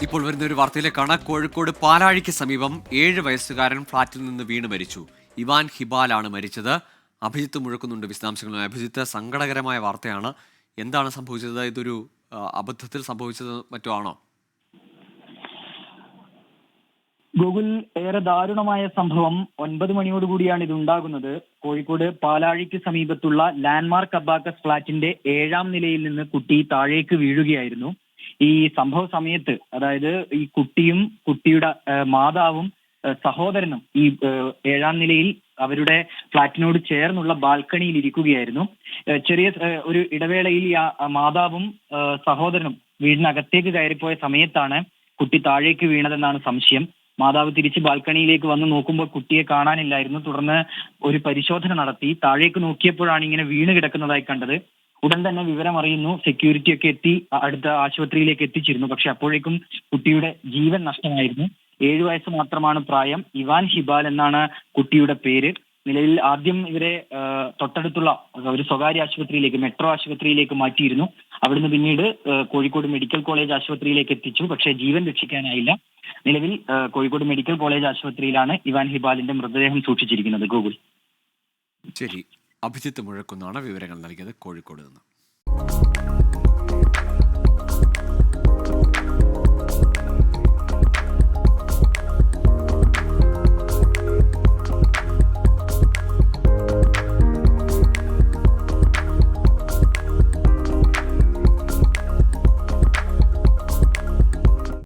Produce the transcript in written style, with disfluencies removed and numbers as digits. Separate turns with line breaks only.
ഇപ്പോൾ വരുന്ന ഒരു വാർത്തയിലേക്കാണ്. കോഴിക്കോട് പാലാഴിക്ക് സമീപം 7 വയസ്സുകാരൻ ഫ്ളാറ്റിൽ നിന്ന് വീണ് മരിച്ചു. ഇവാൻ ഹിബാലാണ് മരിച്ചത്. അഭിജിത്ത് മുഴക്കുന്നുണ്ട് വിശദാംശങ്ങളുമായി. അഭിജിത്ത്, സങ്കടകരമായ വാർത്തയാണ്. എന്താണ് സംഭവിച്ചത്? ഇതൊരു അബദ്ധത്തിൽ സംഭവിച്ചത് മറ്റോ ആണോ?
ഗൂഗിൾ, ഏറെ ദാരുണമായ സംഭവം. 9 മണിയോടുകൂടിയാണ് ഇത് ഉണ്ടാകുന്നത്. കോഴിക്കോട് പാലാഴിക്ക് സമീപത്തുള്ള ലാൻഡ്മാർക്ക് അബാക്കസ് ഫ്ളാറ്റിന്റെ 7ാം നിലയിൽ നിന്ന് കുട്ടി താഴേക്ക് വീഴുകയായിരുന്നു. ഈ സംഭവ സമയത്ത്, അതായത് ഈ കുട്ടിയും കുട്ടിയുടെ മാതാവും സഹോദരനും ഈ 7ാം നിലയിൽ അവരുടെ ഫ്ളാറ്റിനോട് ചേർന്നുള്ള ബാൽക്കണിയിൽ ഇരിക്കുകയായിരുന്നു. ചെറിയ ഒരു ഇടവേളയിൽ ഈ മാതാവും സഹോദരനും വീടിനകത്തേക്ക് കയറിപ്പോയ സമയത്താണ് കുട്ടി താഴേക്ക് വീണതെന്നാണ് സംശയം. മാതാവ് തിരിച്ച് ബാൽക്കണിയിലേക്ക് വന്ന് നോക്കുമ്പോൾ കുട്ടിയെ കാണാനില്ലായിരുന്നു. തുടർന്ന് ഒരു പരിശോധന നടത്തി. താഴേക്ക് നോക്കിയപ്പോഴാണ് ഇങ്ങനെ വീണ് കിടക്കുന്നതായി കണ്ടത്. ഉടൻ തന്നെ വിവരം അറിയുന്നു. സെക്യൂരിറ്റി ഒക്കെ എത്തി അടുത്ത ആശുപത്രിയിലേക്ക് എത്തിച്ചിരുന്നു. പക്ഷെ അപ്പോഴേക്കും കുട്ടിയുടെ ജീവൻ നഷ്ടമായിരുന്നു. 7 വയസ്സ് മാത്രമാണ് പ്രായം. ഇവാൻ ഹിബാൽ എന്നാണ് കുട്ടിയുടെ പേര്. നിലവിൽ ആദ്യം ഇവരെ തൊട്ടടുത്തുള്ള ഒരു സ്വകാര്യ ആശുപത്രിയിലേക്ക്, മെട്രോ ആശുപത്രിയിലേക്ക് മാറ്റിയിരുന്നു. അവിടുന്ന് പിന്നീട് കോഴിക്കോട് മെഡിക്കൽ കോളേജ് ആശുപത്രിയിലേക്ക് എത്തിച്ചു. പക്ഷേ ജീവൻ രക്ഷിക്കാനായില്ല. നിലവിൽ കോഴിക്കോട് മെഡിക്കൽ കോളേജ് ആശുപത്രിയിലാണ് ഇവാൻ ഹിബാലിന്റെ മൃതദേഹം സൂക്ഷിച്ചിരിക്കുന്നത്. ഗൂഗിൾ.
ശരി, അഭിജിത്ത് മുഴക്കുന്നാണ് വിവരങ്ങൾ നൽകിയത് കോഴിക്കോട് നിന്ന്.